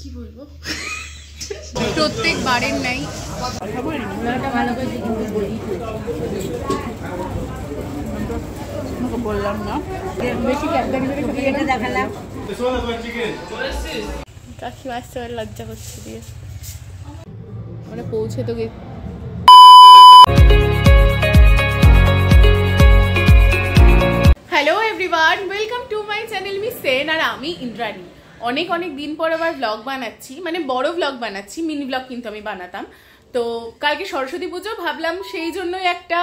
কি বলবো প্রত্যেকবারের নাই বললাম না বেশি দেখালাম কাকিমা আসতে লজ্জা করছে দিয়ে আমরা পৌঁছে তো hello everyone welcome to my channel মি সেন আর আমি ইন্দ্রাণী অনেক দিন পর আবার ব্লগ বানাচ্ছি মানে বড় ব্লগ বানাচ্ছি মিনি ব্লগ কিন্তু আমি বানাতাম তো কালকে সরস্বতী পুজো ভাবলাম সেই জন্যই একটা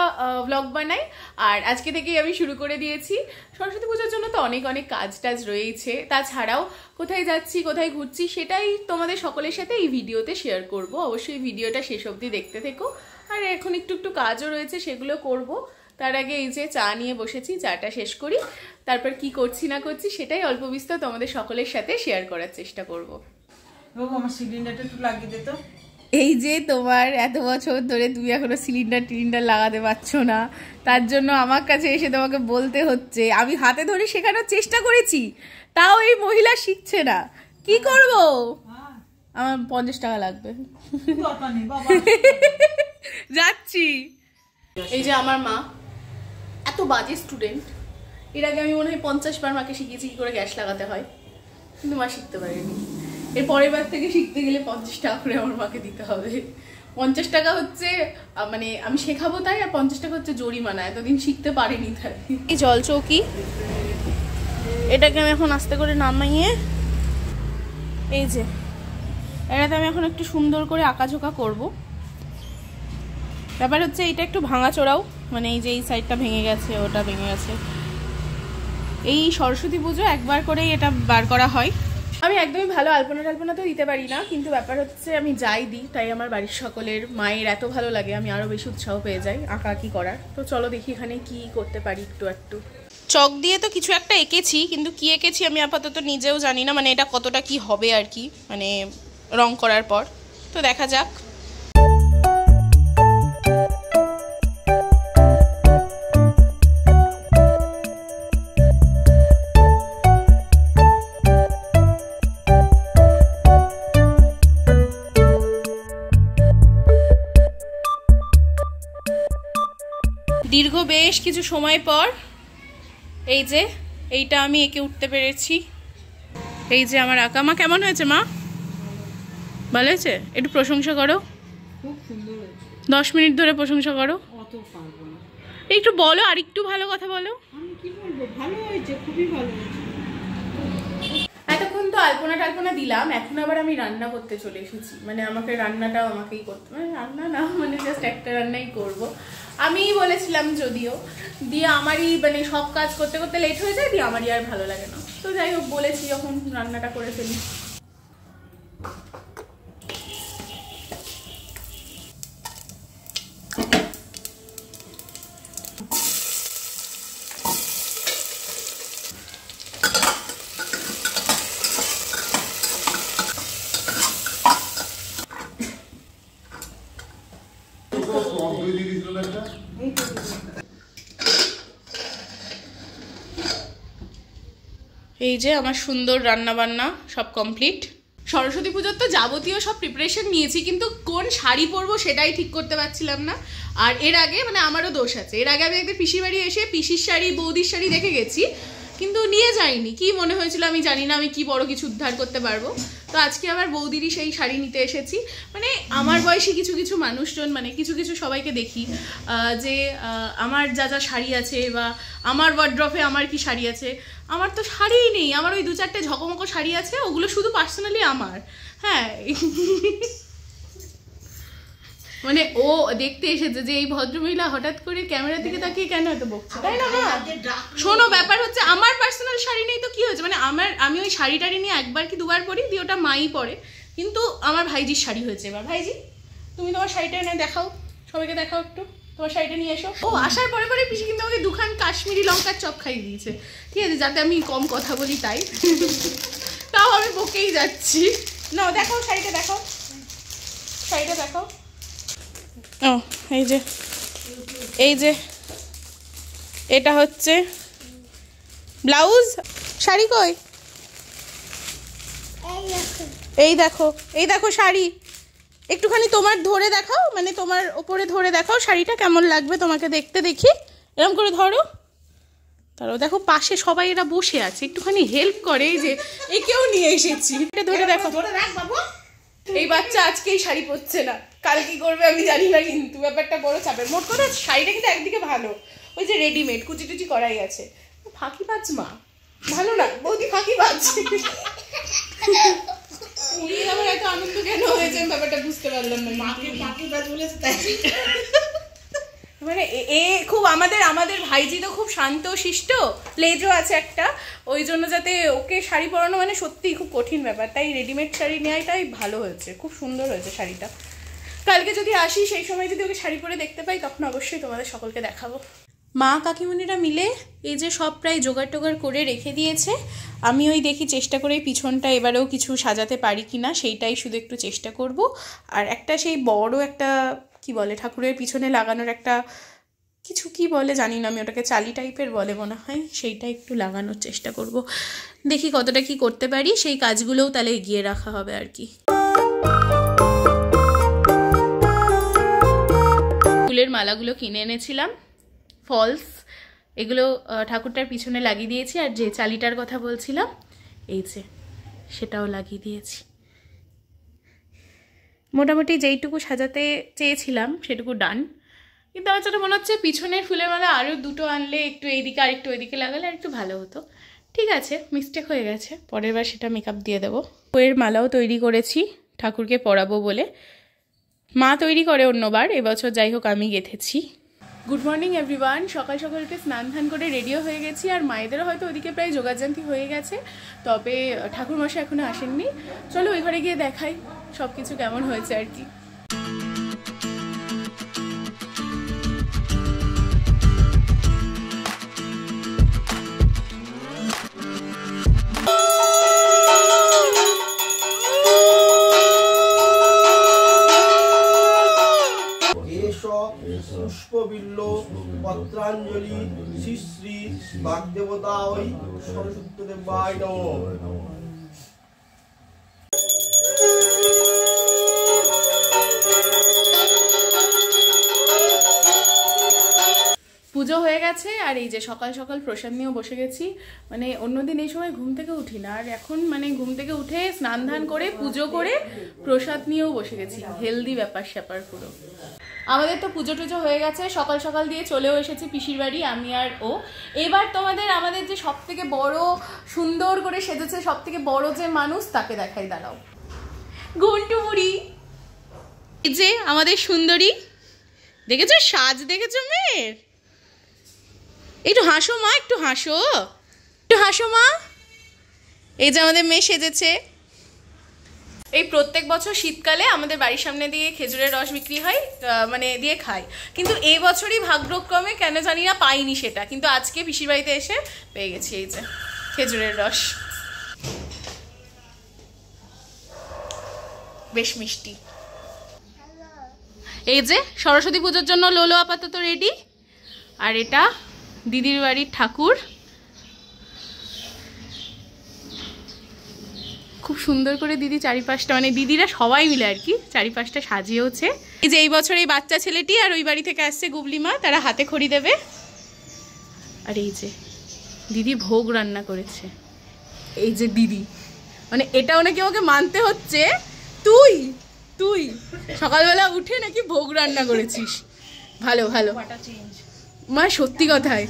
ব্লগ বানাই আর আজকে থেকেই আমি শুরু করে দিয়েছি সরস্বতী পুজোর জন্য তো অনেক কাজ টাজ রয়েছে তাছাড়াও কোথায় যাচ্ছি কোথায় ঘুরছি সেটাই তোমাদের সকলের সাথে এই ভিডিওতে শেয়ার করব অবশ্যই ভিডিওটা শেষ অবধি দেখতে থেকো আর এখন একটু কাজও রয়েছে সেগুলো করব তার আগে এই যে চা নিয়ে বসেছি চাটা শেষ করি তারপর কি করছি না করছি সেটাই অল্প বিস্তর তোমাদের সকলের সাথে শেয়ার করার চেষ্টা করব বাবু আমার সিলিন্ডারটা একটু লাগিয়ে দে তো এই যে তোমার এত বছর ধরে তুমি এখনো সিলিন্ডার লাগাতে পারছো না তার জন্য আমার কাছে এসে তোমাকে বলতে হচ্ছে আমি হাতে ধরে শেখানোর চেষ্টা করেছি তাও এই মহিলা শিখছে না কি করব আমার 50 টাকা লাগবে যাচ্ছি এই যে আমার মা এত বাজে স্টুডেন্ট এর আগে আমি মনে হয় 50 বার মাকে শিখিয়েছি কি করে গ্যাস লাগাতে হয় কিন্তু মা শিখতে পারেনি এর পরের বার থেকে শিখতে গেলে 50 টাকা করে আমার মাকে দিতে হবে 50 টাকা হচ্ছে মানে আমি শেখাবো তাই আর 50 টাকা হচ্ছে জরিমানা এতদিন শিখতে পারেনি তাই এই জল চৌকি এটাকে আমি এখন আস্তে করে নামাইয়ে এই যে এটাতে আমি এখন একটু সুন্দর করে আঁকাঝোঁকা করবো ব্যাপার হচ্ছে এটা একটু ভাঙা চোরাও মানে এই যে এই সাইডটা ভেঙে গেছে ওটা ভেঙে গেছে এই সরস্বতী পুজো একবার করেই এটা বার করা হয় আমি একদমই ভালো আলপনা তো দিতে পারি না কিন্তু ব্যাপার হচ্ছে আমি যাই দিই তাই আমার বাড়ির সকলের মায়ের এত ভালো লাগে আমি আরও বেশি উৎসাহ পেয়ে যাই আঁকি করার তো চলো দেখি এখানে কি করতে পারি একটু চক দিয়ে তো কিছু একটা এঁকেছি কিন্তু কি এঁকেছি আমি আপাতত নিজেও জানি না মানে এটা কতটা কি হবে আর কি মানে রং করার পর তো দেখা যাক দীর্ঘ বেশ কিছু সময় পর এই যে এইটা আমি এঁকে উঠতে পেরেছি এই যে আমার আঁকা মা কেমন হয়েছে মা ভালো হয়েছে একটু প্রশংসা করো খুব সুন্দর হয়েছে 10 মিনিট ধরে প্রশংসা করো অত পারবো না একটু বলো আর একটু ভালো কথা বলো আমি কি বলবো ভালো হয়েছে খুবই ভালো হয়েছে এতক্ষণ তো আলপনা দিলাম এখন আবার আমি রান্না করতে চলে এসেছি মানে আমাকে রান্নাটাও আমাকেই করতে মানে রান্না না মানে জাস্ট একটা রান্নাই করব আমিই বলেছিলাম যদিও দিয়ে আমারই মানে সব কাজ করতে করতে লেট হয়ে যায় দিয়ে আমারই আর ভালো লাগে না তো যাই হোক বলেছি যখন রান্নাটা করে ফেলি এই যে আমার সুন্দর রান্না বান্না সব কমপ্লিট সরস্বতী পুজোর তো যাবতীয় সব প্রিপারেশন নিয়েছি কিন্তু কোন শাড়ি পরবো সেটাই ঠিক করতে পারছিলাম না আর এর আগে মানে আমারও দোষ আছে এর আগে আমি একদিন পিসির বাড়ি এসে পিসির শাড়ি বৌদির শাড়ি দেখে গেছি কিন্তু নিয়ে যাইনি কি মনে হয়েছিল আমি জানি না আমি কি বড় কিছু উদ্ধার করতে পারবো তো আজকে আবার বৌদিরই সেই শাড়ি নিতে এসেছি মানে আমার বয়সী কিছু মানুষজন মানে কিছু সবাইকে দেখি যে আমার যা শাড়ি আছে বা আমার ওয়ার্ড্রপে আমার কি শাড়ি আছে আমার তো শাড়িই নেই আমার ওই 2-4টে ঝকমকো শাড়ি আছে ওগুলো শুধু পার্সোনালি আমার হ্যাঁ মানে ও দেখতে এসেছে যে এই ভদ্রমহিলা হঠাৎ করে ক্যামেরার দিকে তাকিয়ে কেন এত বকছে তাই না শোনো ব্যাপার হচ্ছে আমার পার্সোনাল শাড়ি নেই তো কি হয়েছে মানে আমি ওই শাড়িটারি নিয়ে একবার কি দুবার পরি দিয়ে ওটা মাই পরে কিন্তু আমার ভাইজির শাড়ি হয়েছে এবার ভাইজি তুমি তোমার শাড়িটা এনে দেখাও সবাইকে দেখাও একটু তোমার শাড়িটা নিয়ে এসো ও আসার পরে পিসি কিন্তু আমাকে 2খান কাশ্মীরি লঙ্কার চপ খাইয়ে দিয়েছে ঠিক আছে যাতে আমি কম কথা বলি তাই তাও আমি বকেই যাচ্ছি না দেখাও শাড়িটা দেখাও ও এই যে এটা হচ্ছে ব্লাউজ শাড়ি কই এই দেখো শাড়ি, একটুখানি তোমার ধরে দেখাও, মানে তোমার ওপরে ধরে দেখাও শাড়িটা কেমন লাগবে তোমাকে দেখতে, দেখি এরকম করে ধরো। তারও দেখো পাশে সবাই এরা বসে আছে, একটুখানি হেল্প করে, এই যে একেও নিয়ে এসেছি, এটা ধরে দেখো। এই বাচ্চা আজকে এই শাড়ি পরছে না, কাল কি করবে আমি জানি না, কিন্তু ব্যাপারটা বড় চাপের। মোট কথা শাড়িটা কিন্তু একদিকে ভালো, ওই যে রেডিমেড কুচি টুচি করাই আছে। ফাঁকি বাজ মা, ভালো না বৌদি, ফাঁকি বাজ। আমার এত আনন্দ কেন হয়েছে ব্যাপারটা বুঝতে পারলাম না। মাকে ফাঁকি বাজ বলেছে তাই, মানে এ খুব আমাদের ভাইজি তো খুব শান্ত শিষ্ট, প্লেজও আছে একটা, ওই জন্য যাতে ওকে শাড়ি পরানো মানে সত্যিই খুব কঠিন ব্যাপার, তাই রেডিমেড শাড়ি নেওয়াটাই ভালো হয়েছে, খুব সুন্দর হয়েছে শাড়িটা। কালকে যদি আসি সেই সময় যদি ওকে শাড়ি পরে দেখতে পাই তখন অবশ্যই তোমাদের সকলকে দেখাবো। মা কাকিমণিরা মিলে এই যে সব প্রায় জোগাড় টোগাড় করে রেখে দিয়েছে, আমি ওই দেখি চেষ্টা করে পিছনটা এবারেও কিছু সাজাতে পারি কিনা সেইটাই শুধু একটু চেষ্টা করব। আর একটা সেই বড় একটা কি বলে ঠাকুরের পিছনে লাগানোর একটা কিছু কি বলে জানি না আমি, ওটাকে চালি টাইপের বলে মনে হয়, সেইটা একটু লাগানোর চেষ্টা করব, দেখি কতটা কি করতে পারি, সেই কাজগুলোও তাহলে এগিয়ে রাখা হবে আর কি। ফুলের মালাগুলো কিনে এনেছিলাম, ফলস, এগুলো ঠাকুরটার পিছনে লাগিয়ে দিয়েছি। আর যে চালিটার কথা বলছিলাম এই যে সেটাও লাগিয়ে দিয়েছি। মোটামুটি যেইটুকু সাজাতে চেয়েছিলাম সেটুকু ডান, কিন্তু আমার যেটা মনে হচ্ছে পিছনের ফুলের মালা আরও দুটো আনলে, একটু এইদিকে আর একটু ওইদিকে লাগালে আর একটু ভালো হতো। ঠিক আছে, মিস্টেক হয়ে গেছে, পরের বার সেটা মেকআপ দিয়ে দেবো। বইয়ের মালাও তৈরি করেছি ঠাকুরকে পরাবো বলে, মা তৈরি করে অন্যবার, এবছর যাই হোক আমি গেঁথেছি। গুড মর্নিং এভরিওয়ান, সকাল সকালকে স্নান ধান করে রেডিও হয়ে গেছি, আর মায়েদেরও হয়তো ওদিকে প্রায় যোগাযান্তি হয়ে গেছে, তবে ঠাকুরমশাই এখনো আসেননি। চলো ওই ঘরে গিয়ে দেখাই সব কিছু কেমন হয়েছে আর কি। পুষ্পবিল্ল পত্রাঞ্জলি শ্রী শ্রী বাগদেবতায় সরস্বতী দেবায় নমঃ। পুজো হয়ে গেছে, আর এই যে সকাল সকাল প্রসাদ নিয়েও বসে গেছি। মানে অন্যদিন এই সময় ঘুম থেকে উঠি না, আর এখন মানে ঘুম থেকে উঠে স্নান ধান করে পুজো করে প্রসাদ নিয়েও বসে গেছি, হেলদি ব্যাপার স্যাপার পুরো। আমাদের তো পুজো টুজো হয়ে গেছে, সকাল সকাল দিয়ে চলেও এসেছি পিসির বাড়ি আমি আর ও। এবার আমাদের যে সব থেকে বড় সুন্দর করে সেজেছে সব থেকে বড় যে মানুষ, তাকে দেখাই, দাঁড়াও। ঘন্টু মুড়ি, এই যে আমাদের সুন্দরী, দেখেছো সাজ, দেখেছো মেয়ের? একটু হাসো মা, একটু হাসো, একটু হাসো মা। এই যে আমাদের মেয়ে সেজেছে। এই প্রত্যেক বছর শীতকালে আমাদের বাড়ির সামনে দিয়ে খেজুরের রস বিক্রি হয়, মানে দিয়ে খাই, কিন্তু এই বছরই ভাগ্যক্রমে কেন জানি না পাইনি সেটা, কিন্তু আজকে পিসির বাড়িতে এসে পেয়ে গেছি এই যে খেজুরের রস, বেশ মিষ্টি। এই যে সরস্বতী পুজোর জন্য লোলো আপাতত রেডি, আর এটা দিদির বাড়ির ঠাকুর, খুব সুন্দর করে দিদি চারিপাশটা, মানে দিদিরা সবাই মিলে আর কি চারিপাশটা সাজিয়েওছে। এই যে এই বছর এই বাচ্চা ছেলেটি আর ওই বাড়ি থেকে আসছে গুবলি মা, তারা হাতে খড়ি দেবে। আর এই যে দিদি ভোগ রান্না করেছে, এই যে দিদি, মানে এটাও নাকি ওকে মানতে হচ্ছে, তুই তুই সকালবেলা উঠে নাকি ভোগ রান্না করেছিস, ভালো ভালো মা, সত্যি কথাই।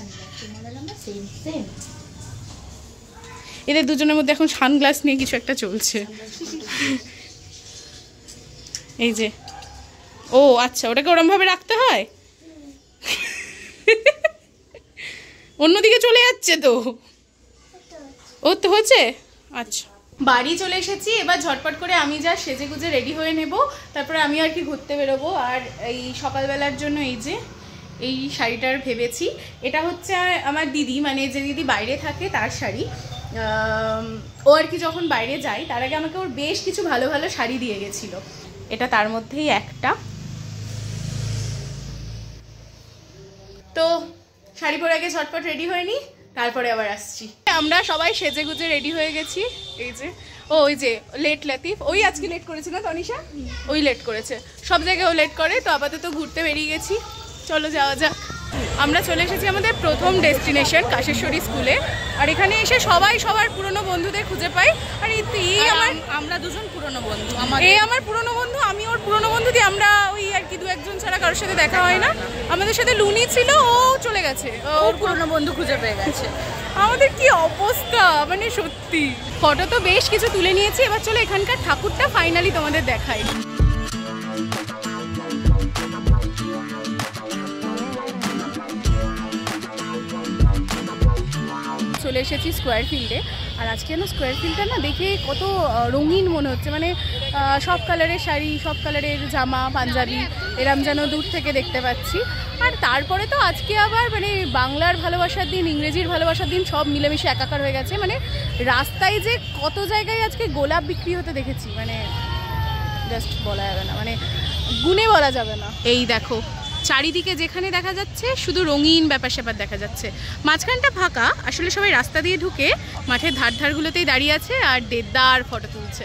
এদের দুজনের মধ্যে এখন সানগ্লাস নিয়ে কিছু একটা চলছে। এই যে, ও আচ্ছা, ওটাকে ওরম ভাবে রাখতে হয়, অন্যদিকে চলে যাচ্ছে তো, ও তো হচ্ছে। আচ্ছা, বাড়ি চলে এসেছি, এবার ঝটপট করে আমি যা সেজে গুজে রেডি হয়ে নেব, তারপরে আমি আর কি ঘুরতে বেরোবো। আর এই সকালবেলার জন্য এই যে এই শাড়িটার ভেবেছি, এটা হচ্ছে আমার দিদি, মানে যে দিদি বাইরে থাকে তার শাড়ি। ও আর কি যখন বাইরে যায় তার আগে আমাকে ওর বেশ কিছু ভালো ভালো শাড়ি দিয়ে গেছিল, এটা তার মধ্যেই একটা। তো শাড়ি পরে আগে ঝটপট রেডি হয়ে নি, তারপরে আবার আসছি। আমরা সবাই সেজে গুজে রেডি হয়ে গেছি, এই যে ওই যে লেট লাতিফ, ওই আজকে লেট করেছে না তনিশা? ওই লেট করেছে, সব জায়গায় ও লেট করে। তো আপাতত ঘুরতে বেরিয়ে গেছি, চলো যাওয়া যাক। আমরা চলে এসেছি আমাদের প্রথম ডেস্টিনেশন কাশেশ্বরী স্কুলে। আর এখানে এসে সবাই সবার পুরনো বন্ধুদের খুঁজে পাই। আর আমরা দুজন পুরনো বন্ধু, আমার পুরনো বন্ধু, আমি ওর পুরনো বন্ধু দিয়ে আমরা ওই আর কি 2-1 জন ছাড়া কারোর সাথে দেখা হয় না। আমাদের সাথে লুনি ছিল, ও চলে গেছে, ওর পুরনো বন্ধু খুঁজে পেয়ে গেছে। আমাদের কি অবস্থা, মানে সত্যি। ফটো তো বেশ কিছু তুলে নিয়েছি, এবার চলো এখানকার ঠাকুরটা ফাইনালি তোমাদের দেখাই। চলে এসেছি স্কোয়ার ফিল্ডে। আর আজকে যেন স্কোয়ার ফিল্ডটা না দেখে কত রঙিন মনে হচ্ছে, মানে সব কালারের শাড়ি, সব কালারের জামা পাঞ্জাবি এরম যেন দূর থেকে দেখতে পাচ্ছি। আর তারপরে তো আজকে আবার মানে বাংলার ভালোবাসার দিন, ইংরেজির ভালোবাসার দিন, সব মিলেমিশে একাকার হয়ে গেছে। মানে রাস্তায় যে কত জায়গায় আজকে গোলাপ বিক্রি হতে দেখেছি, মানে জাস্ট বলা যাবে না, মানে গুণে বলা যাবে না। এই দেখো চারিদিকে যেখানে দেখা যাচ্ছে শুধু রঙিন ব্যাপার স্যাপার দেখা যাচ্ছে। মাঝখানটা ফাঁকা, আসলে সবাই রাস্তা দিয়ে ঢুকে মাঠের ধারগুলোতেই দাঁড়িয়ে আছে আর দেদার ফটো তুলছে।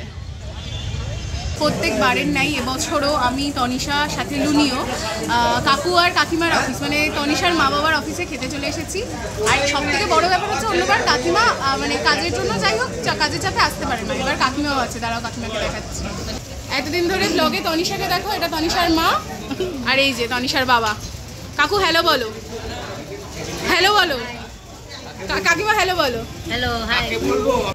প্রত্যেকবারের নাই এবছরও আমি, তনিশা, সাথে লুনিও কাকু আর কাকিমার অফিস, মানে তনিশার মা বাবার অফিসে খেতে চলে এসেছি। আর সব থেকে বড়ো ব্যাপার হচ্ছে অন্যবার কাকিমা মানে কাজের জন্য যাই হোক কাজের চাপে আসতে পারে না, এবার কাকিমাও আছে, দাঁড়াও কাকিমাকে দেখাচ্ছি। এতদিন ধরে ব্লগে তনিশাকে দেখো, এটা তনিশার মা, আর এই যে তনিশার বাবা। কাকু হ্যালো বলো, হ্যালো বলো, কাকিমা হ্যালো বলো। Hello, hi.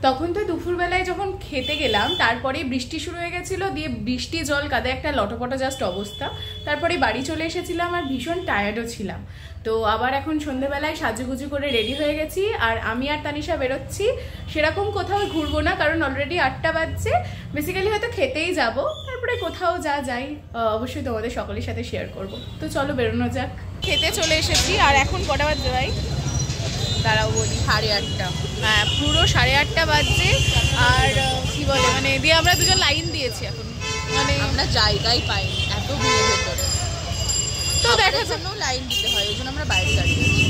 তখন তো দুপুরবেলায় যখন খেতে গেলাম তারপরে বৃষ্টি শুরু হয়ে গেছিলো, দিয়ে বৃষ্টি জল কাদে একটা লটপটো জাস্ট অবস্থা। তারপরে বাড়ি চলে এসেছিলাম আর ভীষণ টায়ার্ডও ছিলাম। তো আবার এখন সন্ধ্যেবেলায় সাজুগুজু করে রেডি হয়ে গেছি। আর আমি আর তানিশা বেরোচ্ছি, সেরকম কোথাও ঘুরবো না, কারণ অলরেডি 8টা বাজছে। বেসিক্যালি হয়তো খেতেই যাব, তারপরে কোথাও যাই অবশ্যই তোমাদের সকলের সাথে শেয়ার করব। তো চলো বেরোনো যাক। খেতে চলে এসেছি আর এখন কটা বাজছে ভাই? দাঁড়াও বলি, 8:30। হ্যাঁ, পুরো 8:30 বাজছে। আর কি বলে মানে দিয়ে আমরা দুজন লাইন দিয়েছি এখন, মানে আমরা জায়গাই পাইনি এত ভিড়ের ভেতরে। তো দেখার জন্য লাইন দিতে হয়, ওই জন্য আমরা বাইরে দাঁড়িয়েছি।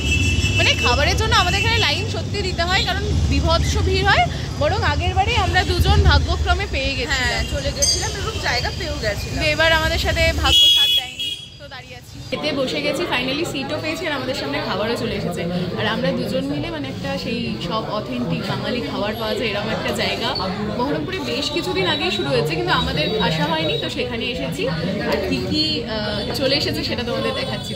মানে খাবারের জন্য আমাদের এখানে লাইন সত্যি দিতে হয়, কারণ বিভৎস ভিড় হয়। বরং আগের বারে আমরা দুজন ভাগ্যক্রমে পেয়ে গেছিলাম, চলে গেছিলাম এবং জায়গা পেয়েও গেছিলাম। এবার আমাদের সাথে ভাগ্য সাথ দেয়নি, তো দাঁড়িয়ে আছি। খেতে বসে গেছি, ফাইনালি সিটও পেয়েছি আর আমাদের সামনে খাবারও চলে এসেছে। আর আমরা দুজন মিলে মানে একটা সেই সব অথেন্টিক বাঙালি খাবার পাওয়া যায় এরকম একটা জায়গা বহরমপুরে বেশ কিছুদিন আগেই শুরু হয়েছে, কিন্তু আমাদের আসা হয়নি, তো সেখানে এসেছি। আর কি কি চলে এসেছে সেটা তোমাদের দেখাচ্ছি।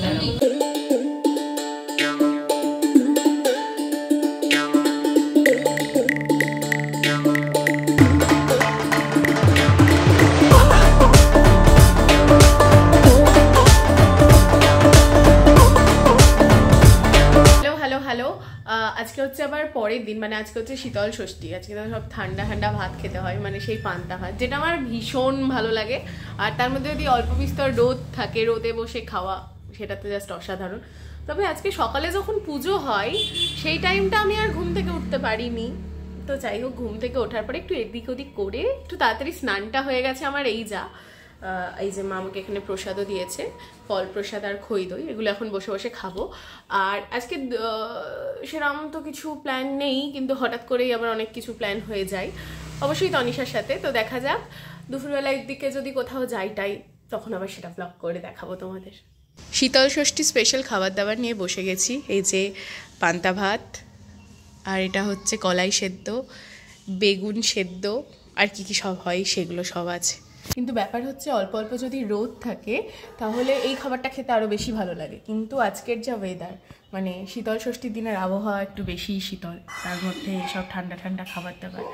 আজকে হচ্ছে আবার পরের দিন, মানে আজকে হচ্ছে শীতল ষষ্ঠী। আজকে তো সব ঠান্ডা ঠান্ডা ভাত খেতে হয়, মানে সেই পান্তা ভাত, যেটা আমার ভীষণ ভালো লাগে। আর তার মধ্যে যদি অল্প বিস্তর রোদ থাকে, রোদে বসে খাওয়া, সেটা তো জাস্ট অসাধারণ। তবে আজকে সকালে যখন পুজো হয় সেই টাইমটা আমি আর ঘুম থেকে উঠতে পারিনি। তো যাই হোক, ঘুম থেকে ওঠার পরে একটু এদিক ওদিক করে একটু তাড়াতাড়ি স্নানটা হয়ে গেছে আমার। এই যে মা আমাকে এখানে প্রসাদও দিয়েছে, ফল প্রসাদ আর খই দই, এগুলো এখন বসে বসে খাবো। আর আজকে সেরকম তো কিছু প্ল্যান নেই, কিন্তু হঠাৎ করেই আবার অনেক কিছু প্ল্যান হয়ে যায়, অবশ্যই তনিশার সাথে। তো দেখা যাক, দুপুরবেলার দিকে যদি কোথাও যাইটাই তখন আবার সেটা ব্লগ করে দেখাবো তোমাদের। শীতল ষষ্ঠী স্পেশাল খাবার দাবার নিয়ে বসে গেছি। এই যে পান্তা ভাত, আর এটা হচ্ছে কলাই সেদ্ধ, বেগুন সেদ্ধ, আর কি কি সব হয় সেগুলো সব আছে। কিন্তু ব্যাপার হচ্ছে অল্প অল্প যদি রোদ থাকে তাহলে এই খাবারটা খেতে আরও বেশি ভালো লাগে। কিন্তু আজকের যা ওয়েদার, মানে শীতল ষষ্ঠীর দিনের আবহাওয়া একটু বেশি শীতল, তার মধ্যে সব ঠান্ডা ঠান্ডা খাবার দাবার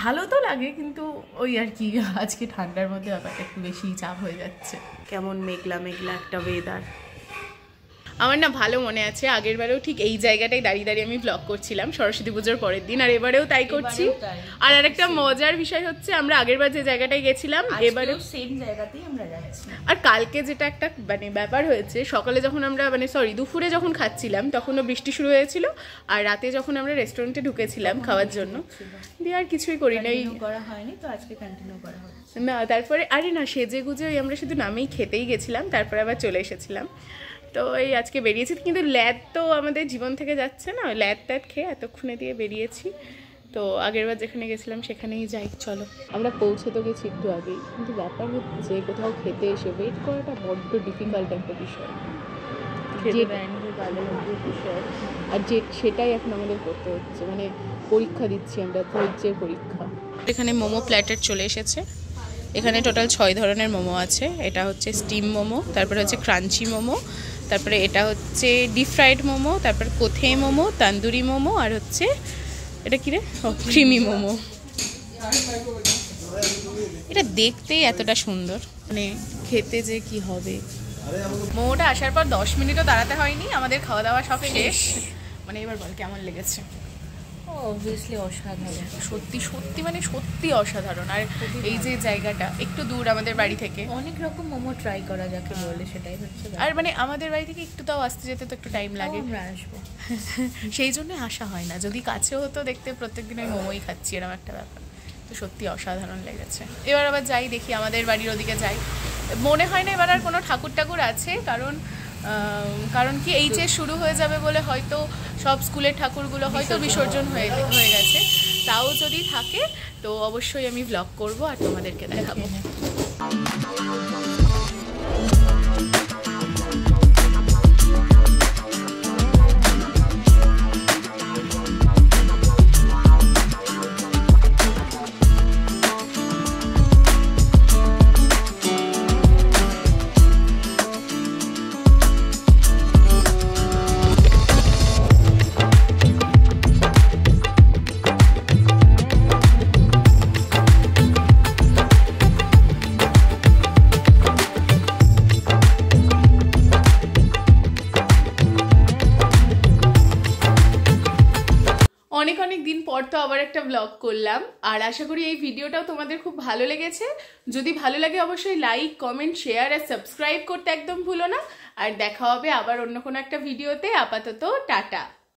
ভালো তো লাগে, কিন্তু ওই আর কি আজকে ঠান্ডার মধ্যে ব্যাপারটা একটু বেশি চাপ হয়ে যাচ্ছে। কেমন মেঘলা মেঘলা একটা ওয়েদার। আমার না ভালো মনে আছে, আগের বারেও ঠিক এই জায়গাটাই দাঁড়িয়ে দাঁড়িয়ে আমি ব্লগ করছিলাম সরস্বতী পুজোর পরের দিন, আর এবারেও তাই করছি। আর আরেকটা মজার বিষয় হচ্ছে, আমরা আগের বার যে জায়গাটায় গেছিলাম এবারেও সেম জায়গাতেই আমরা যাচ্ছি। আর কালকে যেটা একটা মানে ব্যাপার হয়েছে, সকালে যখন আমরা দুপুরে যখন খাচ্ছিলাম তখনও বৃষ্টি শুরু হয়েছিল, আর রাতে যখন আমরা রেস্টুরেন্টে ঢুকেছিলাম খাওয়ার জন্য, দিয়ে আর কিছুই করি নাই, করা হয়নি। তো আজকে কন্টিনিউ করা হচ্ছে না। তারপরে সেজে গুজে আমরা শুধু নামেই খেতেই গেছিলাম, তারপরে আবার চলে এসেছিলাম। তো এই আজকে বেরিয়েছি, কিন্তু ল্যাদ তো আমাদের জীবন থেকে যাচ্ছে না, ল্যাদ ট্যাদ খেয়ে এতক্ষণে দিয়ে বেরিয়েছি। তো আগেরবার যেখানে গেছিলাম সেখানেই যাই। চলো, আমরা পৌঁছে তো গেছি একটু আগেই, কিন্তু ব্যাপার হচ্ছে কোথাও খেতে এসে ওয়েট করাটা বড্ড ডিফিকাল্ট একটা বিষয়, আর সেটাই এখন আমাদের করতে হচ্ছে, মানে পরীক্ষা দিচ্ছি আমরা, ধৈর্যের পরীক্ষা। এখানে মোমো প্ল্যাটার চলে এসেছে। এখানে টোটাল 6 ধরনের মোমো আছে। এটা হচ্ছে স্টিম মোমো, তারপরে হচ্ছে ক্রাঞ্চি মোমো, তারপরে এটা হচ্ছে ডিপ ফ্রাইড মোমো, তারপর কোথে মোমো, তান্দুরি মোমো, আর হচ্ছে এটা কি রে, ক্রিমি মোমো। এটা দেখতেই এতটা সুন্দর, মানে খেতে যে কি হবে। মোমোটা আসার পর 10 মিনিটও দাঁড়াতে হয়নি, আমাদের খাওয়া দাওয়া সব শেষ। মানে এবার বল কেমন লেগেছে? অবভিয়াসলি অসাধারণ, সত্যি সত্যি মানে সত্যি অসাধারণ। আর এই যে জায়গাটা একটু দূর আমাদের বাড়ি থেকে, অনেক রকম মোমো ট্রাই করা যাকে বলে, সেটাই হচ্ছে। আর মানে আমাদের বাড়ি থেকে একটু তাও আসতে যেতে তো একটু টাইম লাগে, আমরা আসবো সেই জন্য আসা হয় না। যদি কাছেও হতো দেখতে প্রত্যেকদিন আমি মোমোই খাচ্ছি, এরকম একটা ব্যাপার। তো সত্যি অসাধারণ লেগেছে। এবার আবার যাই দেখি, আমাদের বাড়ির ওদিকে যাই। মনে হয় না এবার আর কোনো ঠাকুর আছে, কারণ কি এই যে শুরু হয়ে যাবে বলে হয়তো সব স্কুলের ঠাকুরগুলো হয়তো বিসর্জন হয়ে গেছে। তাও যদি থাকে তো অবশ্যই আমি ব্লগ করব আর তোমাদেরকে দেখাবো। অনেক দিন পর তো আবার একটা ব্লগ করলাম, আর আশা করি এই ভিডিওটাও তোমাদের খুব ভালো লেগেছে। যদি ভালো লাগে অবশ্যই লাইক, কমেন্ট, শেয়ার আর সাবস্ক্রাইব করতে একদম ভুলো না। আর দেখা হবে আবার অন্য কোনো একটা ভিডিওতে। আপাতত টাটা।